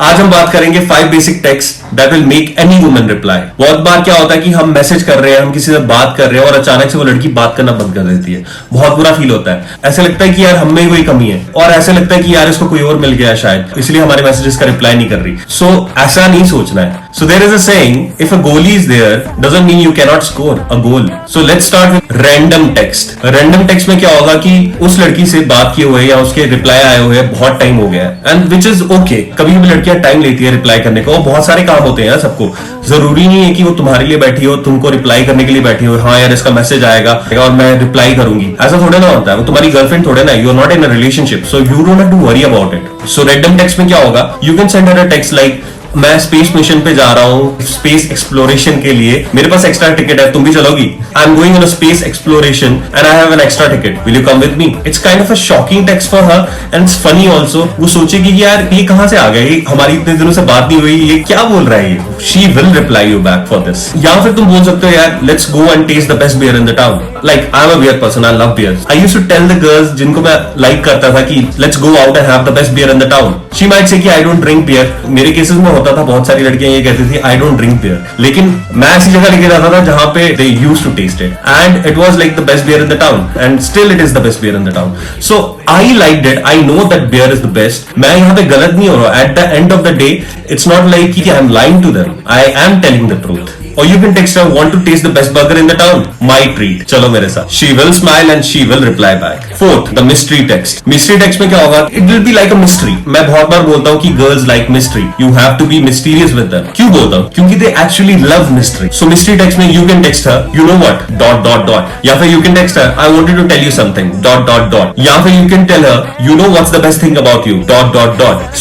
आज हम बात करेंगे 5 basic text that will make any woman reply. बहुत बार क्या होता है कि हम मैसेज कर रहे हैं, हम किसी से बात कर रहे हैं और अचानक से वो लड़की बात करना बंद कर देती है। बहुत बुरा फील होता है। ऐसे लगता है कि यार हम में कोई कमी है और ऐसे लगता है कि यार इसको कोई और मिल गया शायद, इसलिए हमारे मैसेजेस का रिप्लाई नहीं कर रही। सो ऐसा नहीं सोचना है। So there is a saying, if a goalie is there doesn't mean you can not score a goal. So let's start with random text. Random text में क्या होगा कि उस लड़की से बात किए हुए या उसके रिप्लाई आए हुए बहुत टाइम हो गया है, एंड विच इज ओके। कभी भी लड़कियां टाइम लेती है रिप्लाई करने को, बहुत सारे काम होते हैं सबको। जरूरी नहीं है कि वो तुम्हारे लिए बैठी हो, तुमको रिप्लाई करने के लिए बैठी हो। हाँ यार इसका मैसेज आएगा और मैं रिप्लाई करूंगी, ऐसा थोड़ा ना होता है। वो तुम्हारी गर्लफ्रेंड थोड़े ना, you are not in a relationship, so you don't have to worry about it. So random text में क्या होगा, you can send her a text like मैं स्पेस मिशन पे जा रहा हूँ, स्पेस एक्सप्लोरेशन के लिए मेरे पास एक्स्ट्रा टिकट है, तुम भी चलोगी? I am going on a space exploration and I have an extra ticket, will you come with me? It's kind of a shocking text for her and it's funny also. वो सोचेगी कि यार ये कहां से आ गया, ये हमारी इतने दिनों से बात नहीं हुई, ये क्या बोल रहा है ये। She will reply you back for this. या फिर तुम बोल सकते हो यार let's go and test the best beer in the town. Like I am a beer person, I love beer. I used to tell the girls जिनको मैं like करता था कि let's go out and have the best beer in the town. She might say कि I don't drink beer. मेरे cases में होता था, बहुत सारी लड़कियां ये कहती थी आई डोंट ड्रिंक बियर, लेकिन मैं ऐसी जगह लेके जाता था जहां पे they used to taste it and it was like the best beer in the town and still it is the best beer in the town. So I liked it, I know that beer is the best. मैं यहाँ पे गलत नहीं हो रहा। At the end of the day it's not like कि I am lying to them, I am telling the truth. Or you can text her, want to taste the best burger in the town? My treat. चलो मेरे साथ। She will smile and she will reply back. Fourth, the mystery text. Mystery text में क्या होगा? It will be like a mystery. मैं बहुत बार बोलता हूँ कि girls like mystery. You have to be mysterious with them. क्यों बोलता हूँ? क्योंकि they actually love mystery. So mystery text में you can text her, you know what? ... या फिर you can text her, I wanted to tell you something ... या फिर you can tell her, you know what's the best thing about you ...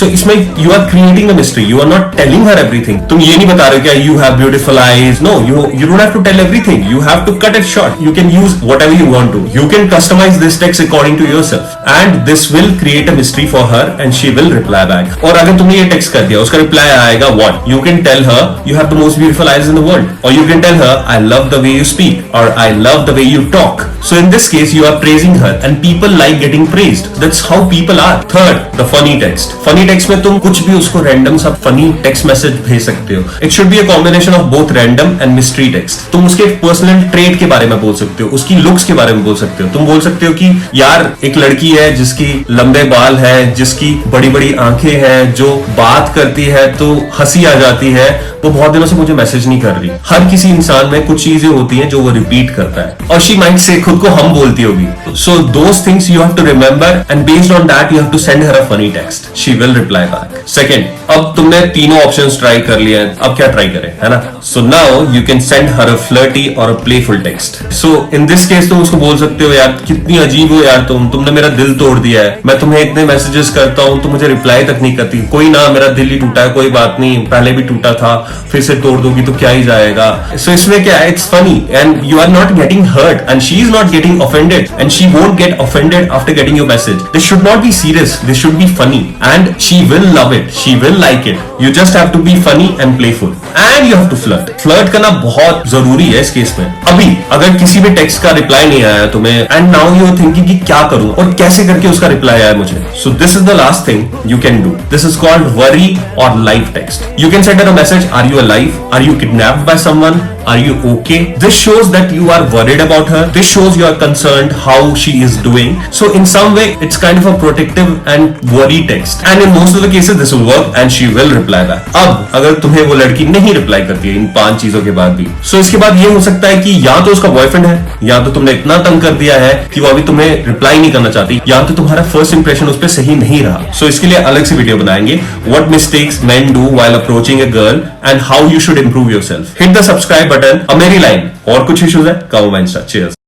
So इसमें you are creating a mystery. You are not telling her everything. तुम ये नहीं बता रहे हो कि you have beautiful eyes. No, you don't have to tell everything. You have to cut it short. You can use whatever you want to. You can customize this text according to yourself, and this will create a mystery for her, and she will reply back. और अगर तुमने ये text कर दिया, उसका reply आएगा what? You can tell her you have the most beautiful eyes in the world, or you can tell her I love the way you speak, or I love the way you talk. So in this case, you are praising her, and people like getting praised. That's how people are. Third, the funny text. Funny text में तुम कुछ भी उसको random सा funny text message भेज सकते हो. It should be a combination of both random and mystery text. तुम उसके पर्सनल ट्रेट के बारे में बोल सकते हो, उसकी लुक्स के बारे में बोल सकते हो। तुम बोल सकते हो कि यार एक लड़की है जिसकी लंबे बाल है, जिसकी बड़ी बड़ी आंखें हैं, जो बात करती है तो हंसी आ जाती है, वो बहुत दिनों से मुझे मैसेज नहीं कर रही। हर किसी इंसान में कुछ चीजें होती हैं जो वो रिपीट करता है, और शी माइट से खुद को हम बोलती होगी। So those things you have to remember and based on that you have to send her a funny text. She will reply back. Second, अब तुमने तीनों ऑप्शंस ट्राई कर लिए हैं, अब क्या ट्राई करें, है ना? So now you can send her a flirty or a playful text. So in this case तुम उसको बोल सकते हो यार कितनी अजीब हो यार तुमने मेरा दिल तोड़ दिया है। मैं तुम्हें इतने मैसेजेस करता हूँ, तुम मुझे रिप्लाई तक नहीं करती। कोई ना, मेरा दिल ही टूटा है, कोई बात नहीं, पहले भी टूटा था, फिर से तोड़ दोगी तो क्या ही जाएगा। So इसमें क्या है, it's funny and you are not getting hurt and she is not getting offended and she won't get offended after getting your message. This should not be serious, this should be funny and she will love it, she will like it. You just have to be funny and playful and you have to flirt. Flirt करना बहुत जरूरी है इस case में। अभी अगर किसी भी टेक्स्ट का रिप्लाई नहीं आया तुम्हें and now you are thinking कि क्या करूं और कैसे करके उसका रिप्लाई आया मुझे, so this is the last thing you can do. This is called worry or live text. You can send her a message, are you alive, are you kidnapped by someone, are you okay? This shows that you are worried about her. This shows you are concerned how she is doing. So in some way it's kind of a protective and worry text, and in most of the cases this will work and she will reply back. अब अगर तुम्हें वो लड़की नहीं reply करती है इन 5 चीजों के बाद भी, सो इसके बाद ये हो सकता है कि या तो उसका बॉयफ्रेंड है, या तो तुमने इतना तंग कर दिया है कि वो अभी तुम्हें रिप्लाई नहीं करना चाहती, या तो तुम्हारा फर्स्ट इंप्रेशन उस पर सही नहीं रहा। सो इसके लिए अलग से वीडियो बनाएंगे, what mistakes main do while approaching a girl and how you should improve yourself. Hit the subscribe button. अब मेरी लाइन, और कुछ इश्यूज है कमेंट। चीयर्स।